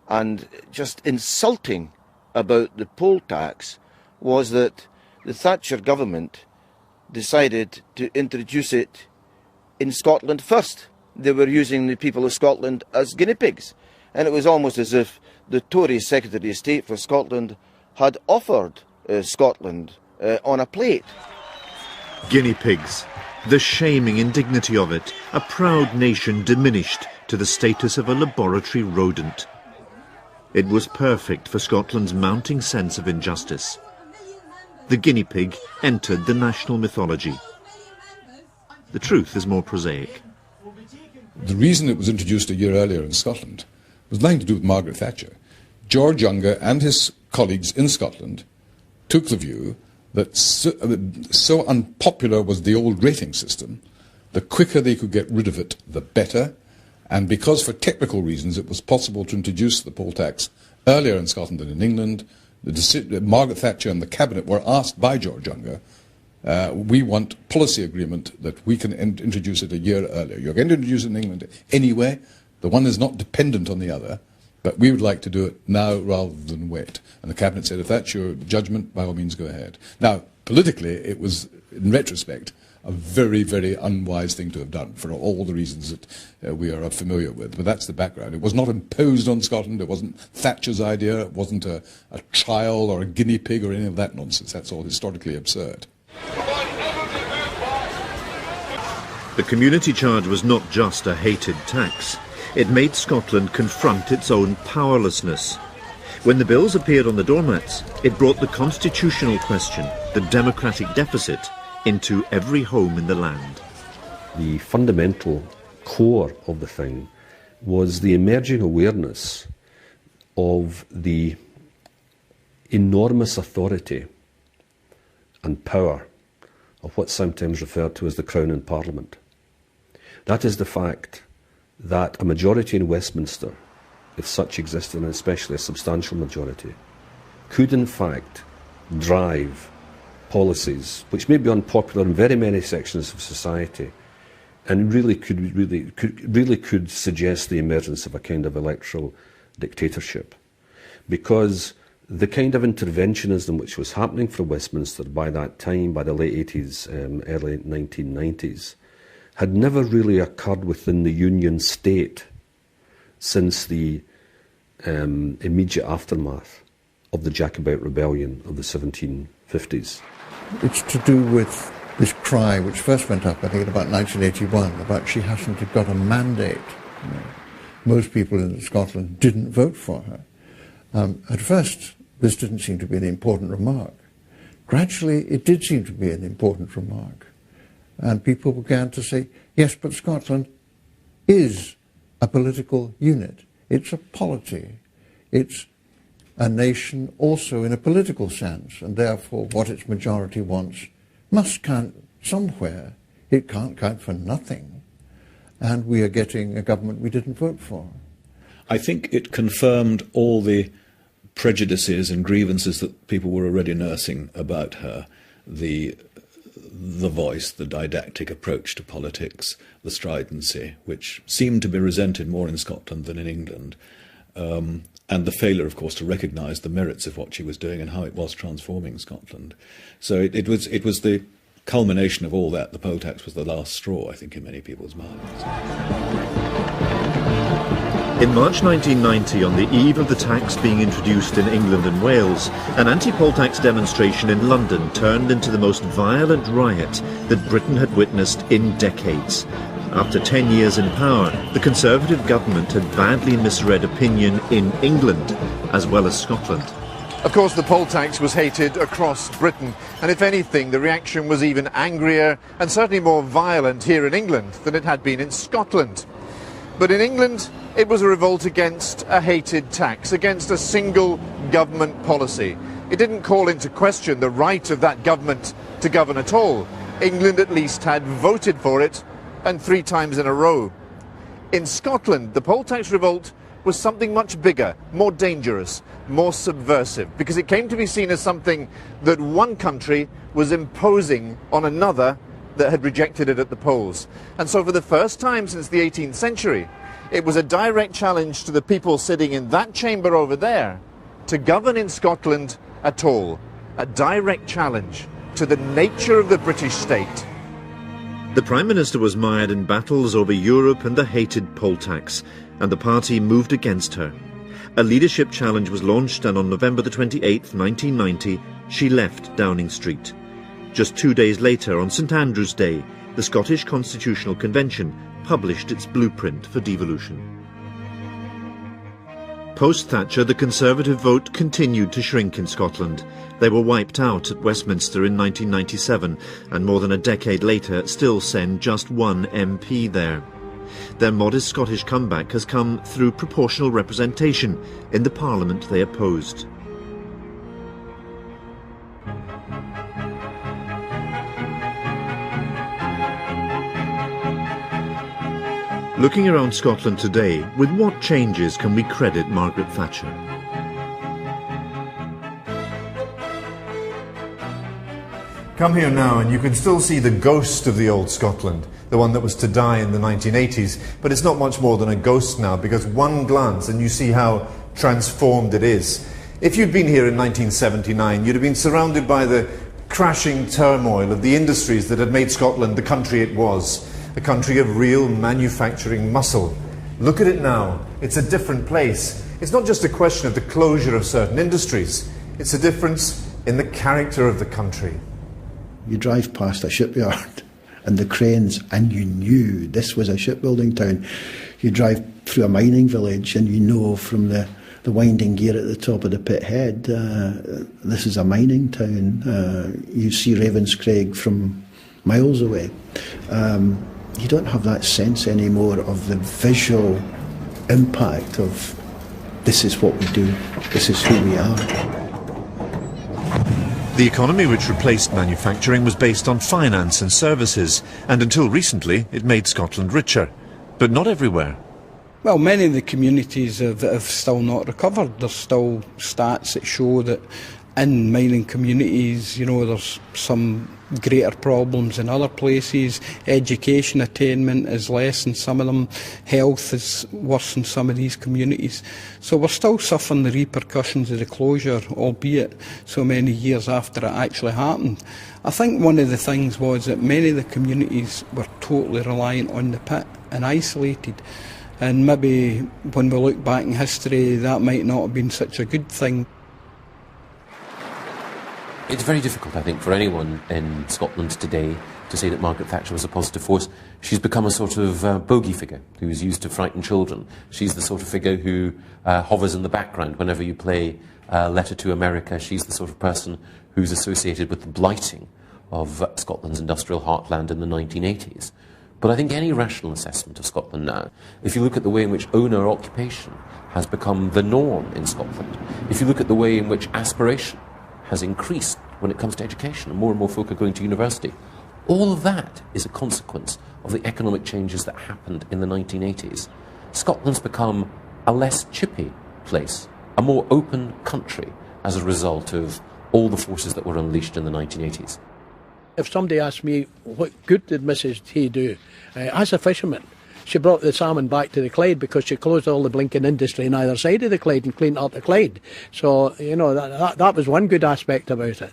and just insulting about the poll tax was that the Thatcher government decided to introduce it in Scotland first. They were using the people of Scotland as guinea pigs, and it was almost as if the Tory Secretary of State for Scotland had offered Scotland on a plate. Guinea pigs, the shaming indignity of it, a proud nation diminished to the status of a laboratory rodent. It was perfect for Scotland's mounting sense of injustice. The guinea pig entered the national mythology. The truth is more prosaic. The reason it was introduced a year earlier in Scotland was nothing to do with Margaret Thatcher. George Younger and his colleagues in Scotland took the view that so unpopular was the old rating system, the quicker they could get rid of it, the better. And because for technical reasons it was possible to introduce the poll tax earlier in Scotland than in England, Margaret Thatcher and the Cabinet were asked by George Younger, we want policy agreement that we can introduce it a year earlier. You're going to introduce it in England anyway. The one is not dependent on the other, but we would like to do it now rather than wait. And the Cabinet said, if that's your judgment, by all means go ahead. Now, politically, it was, in retrospect, a very, very unwise thing to have done for all the reasons that we are familiar with. But that's the background. It was not imposed on Scotland. It wasn't Thatcher's idea. It wasn't a trial or a guinea pig or any of that nonsense. That's all historically absurd. The community charge was not just a hated tax. It made Scotland confront its own powerlessness. When the bills appeared on the doormats, it brought the constitutional question, the democratic deficit, into every home in the land. The fundamental core of the thing was the emerging awareness of the enormous authority and power of what's sometimes referred to as the Crown and Parliament. That is the fact that a majority in Westminster, if such existed, and especially a substantial majority, could in fact drive policies which may be unpopular in very many sections of society, and really could suggest the emergence of a kind of electoral dictatorship, because the kind of interventionism which was happening for Westminster by that time, by the late 80s, early 1990s, had never really occurred within the Union state since the immediate aftermath of the Jacobite rebellion of the 1750s. It's to do with this cry which first went up, I think, in about 1981, about she hasn't got a mandate. You know, most people in Scotland didn't vote for her. At first, this didn't seem to be an important remark. Gradually, it did seem to be an important remark. And people began to say, yes, but Scotland is a political unit. It's a polity. It's a nation also in a political sense, and therefore what its majority wants must count somewhere. It can't count for nothing. And we are getting a government we didn't vote for. I think it confirmed all the prejudices and grievances that people were already nursing about her. The voice, the didactic approach to politics, the stridency, which seemed to be resented more in Scotland than in England, and the failure, of course, to recognise the merits of what she was doing and how it was transforming Scotland. So it was the culmination of all that. The poll tax was the last straw, I think, in many people's minds. In March 1990, on the eve of the tax being introduced in England and Wales, an anti-poll tax demonstration in London turned into the most violent riot that Britain had witnessed in decades. After 10 years in power, the Conservative government had badly misread opinion in England as well as Scotland. Of course, the poll tax was hated across Britain, and if anything, the reaction was even angrier and certainly more violent here in England than it had been in Scotland. But in England, it was a revolt against a hated tax, against a single government policy. It didn't call into question the right of that government to govern at all. England at least had voted for it, and 3 times in a row. In Scotland, the poll tax revolt was something much bigger, more dangerous, more subversive, because it came to be seen as something that one country was imposing on another that had rejected it at the polls. And so for the first time since the 18th century, it was a direct challenge to the people sitting in that chamber over there to govern in Scotland at all. A direct challenge to the nature of the British state. The Prime Minister was mired in battles over Europe and the hated poll tax, and the party moved against her. A leadership challenge was launched, and on November the 28th, 1990, she left Downing Street. Just 2 days later, on St Andrew's Day, the Scottish Constitutional Convention published its blueprint for devolution. Post-Thatcher, the Conservative vote continued to shrink in Scotland. They were wiped out at Westminster in 1997, and more than a decade later still send just 1 MP there. Their modest Scottish comeback has come through proportional representation in the Parliament they opposed. Looking around Scotland today, with what changes can we credit Margaret Thatcher? Come here now and you can still see the ghost of the old Scotland, the one that was to die in the 1980s, but it's not much more than a ghost now, because one glance and you see how transformed it is. If you'd been here in 1979, you'd have been surrounded by the crashing turmoil of the industries that had made Scotland the country it was, a country of real manufacturing muscle. Look at it now. It's a different place. It's not just a question of the closure of certain industries. It's a difference in the character of the country. You drive past a shipyard and the cranes, and you knew this was a shipbuilding town. You drive through a mining village and you know from the winding gear at the top of the pit head, this is a mining town. You see Ravenscraig from miles away. You don't have that sense anymore of the visual impact of this is what we do, this is who we are. The economy which replaced manufacturing was based on finance and services, and until recently it made Scotland richer. But not everywhere. Well, many of the communities have still not recovered. There's still stats that show that in mining communities, there's some greater problems in other places. Education attainment is less in some of them. Health is worse in some of these communities. So we're still suffering the repercussions of the closure, albeit so many years after it actually happened. I think one of the things was that many of the communities were totally reliant on the pit and isolated. And maybe when we look back in history, that might not have been such a good thing. It's very difficult, I think, for anyone in Scotland today to say that Margaret Thatcher was a positive force. She's become a sort of bogey figure who is used to frighten children. She's the sort of figure who hovers in the background whenever you play Letter to America. She's the sort of person who's associated with the blighting of Scotland's industrial heartland in the 1980s. But I think any rational assessment of Scotland now, if you look at the way in which owner-occupation has become the norm in Scotland, if you look at the way in which aspiration has increased when it comes to education, and more folk are going to university. All of that is a consequence of the economic changes that happened in the 1980s. Scotland's become a less chippy place, a more open country as a result of all the forces that were unleashed in the 1980s. If somebody asked me, what good did Mrs. T do? As a fisherman, she brought the salmon back to the Clyde because she closed all the blinking industry on either side of the Clyde and cleaned up the Clyde. So, that was one good aspect about it.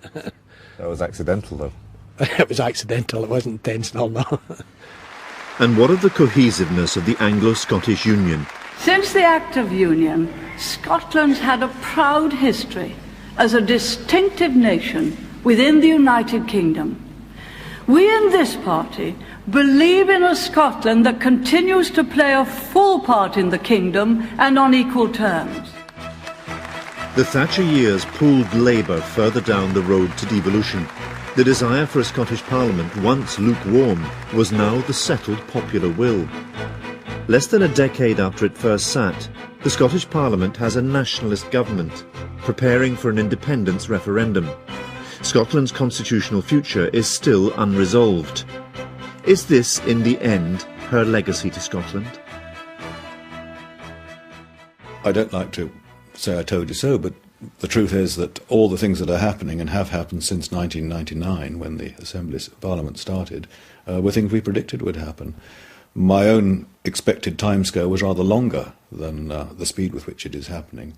That was accidental, though. It was accidental, it wasn't intentional, no. And what of the cohesiveness of the Anglo-Scottish Union? Since the Act of Union, Scotland's had a proud history as a distinctive nation within the United Kingdom. We in this party believe in a Scotland that continues to play a full part in the kingdom and on equal terms. The Thatcher years pulled Labour further down the road to devolution. The desire for a Scottish Parliament, once lukewarm, was now the settled popular will. Less than a decade after it first sat, the Scottish Parliament has a nationalist government, preparing for an independence referendum. Scotland's constitutional future is still unresolved. Is this, in the end, her legacy to Scotland? I don't like to say I told you so, but the truth is that all the things that are happening and have happened since 1999, when the Assembly's Parliament started, were things we predicted would happen. My own expected timescale was rather longer than the speed with which it is happening.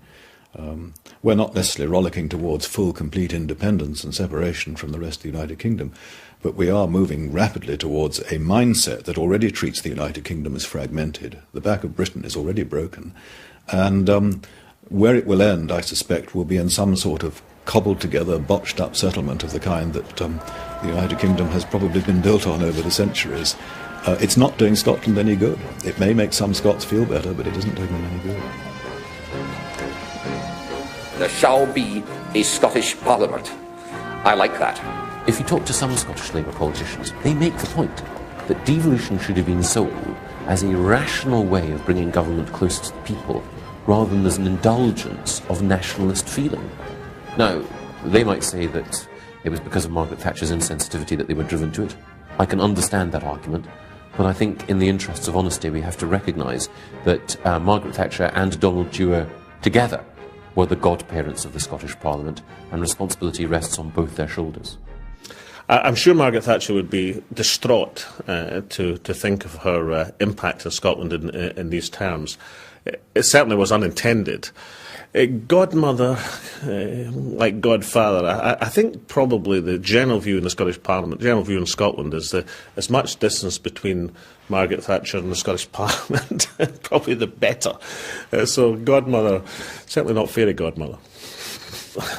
We're not necessarily rollicking towards full, complete independence and separation from the rest of the United Kingdom, but we are moving rapidly towards a mindset that already treats the United Kingdom as fragmented. The back of Britain is already broken. And where it will end, I suspect, will be in some sort of cobbled-together, botched-up settlement of the kind that the United Kingdom has probably been built on over the centuries. It's not doing Scotland any good. It may make some Scots feel better, but it isn't doing them any good. There shall be a Scottish Parliament. I like that. If you talk to some Scottish Labour politicians, they make the point that devolution should have been sold as a rational way of bringing government closer to the people, rather than as an indulgence of nationalist feeling. Now, they might say that it was because of Margaret Thatcher's insensitivity that they were driven to it. I can understand that argument, but I think in the interests of honesty we have to recognise that Margaret Thatcher and Donald Dewar together were the godparents of the Scottish Parliament, and responsibility rests on both their shoulders. I'm sure Margaret Thatcher would be distraught to think of her impact on Scotland in these terms. It certainly was unintended. Godmother, like godfather, I think probably the general view in the Scottish Parliament, general view in Scotland, is that as much distance between Margaret Thatcher and the Scottish Parliament, probably the better. So godmother, certainly not fairy godmother.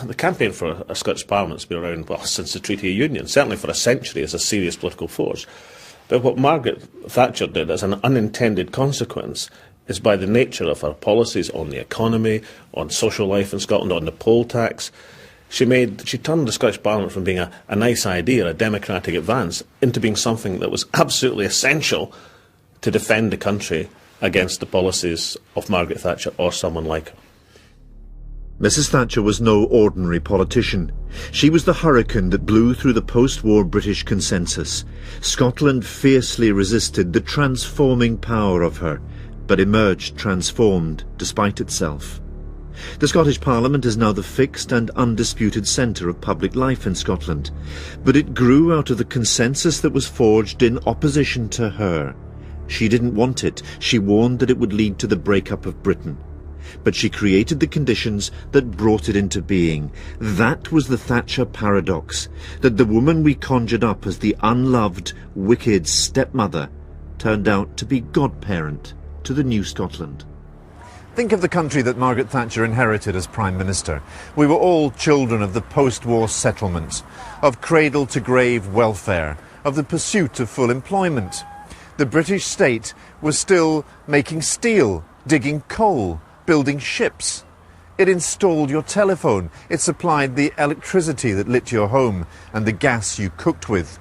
The campaign for a Scottish Parliament has been around since the Treaty of Union, certainly for a century, as a serious political force. But what Margaret Thatcher did as an unintended consequence is, by the nature of her policies on the economy, on social life in Scotland, on the poll tax, she turned the Scottish Parliament from being a nice idea, a democratic advance, into being something that was absolutely essential to defend the country against the policies of Margaret Thatcher or someone like her. Mrs. Thatcher was no ordinary politician. She was the hurricane that blew through the post-war British consensus. Scotland fiercely resisted the transforming power of her, but emerged transformed despite itself. The Scottish Parliament is now the fixed and undisputed centre of public life in Scotland, but it grew out of the consensus that was forged in opposition to her. She didn't want it. She warned that it would lead to the breakup of Britain. But she created the conditions that brought it into being. That was the Thatcher paradox, that the woman we conjured up as the unloved, wicked stepmother turned out to be godparent to the new Scotland. Think of the country that Margaret Thatcher inherited as Prime Minister. We were all children of the post-war settlement, of cradle-to-grave welfare, of the pursuit of full employment. The British state was still making steel, digging coal, building ships. It installed your telephone. It supplied the electricity that lit your home and the gas you cooked with.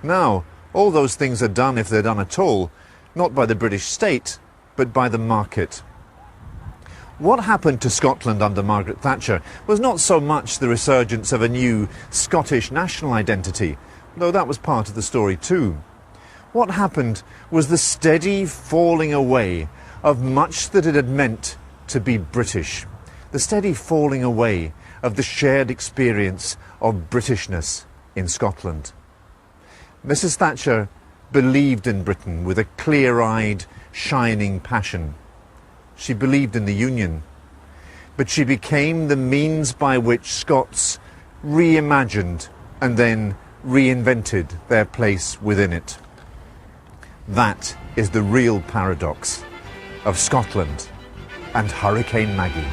Now, all those things are done, if they're done at all, not by the British state, but by the market. What happened to Scotland under Margaret Thatcher was not so much the resurgence of a new Scottish national identity, though that was part of the story too. What happened was the steady falling away of much that it had meant to be British, the steady falling away of the shared experience of Britishness in Scotland. Mrs. Thatcher believed in Britain with a clear-eyed, shining passion. She believed in the Union, but she became the means by which Scots reimagined and then reinvented their place within it. That is the real paradox of Scotland and Hurricane Maggie.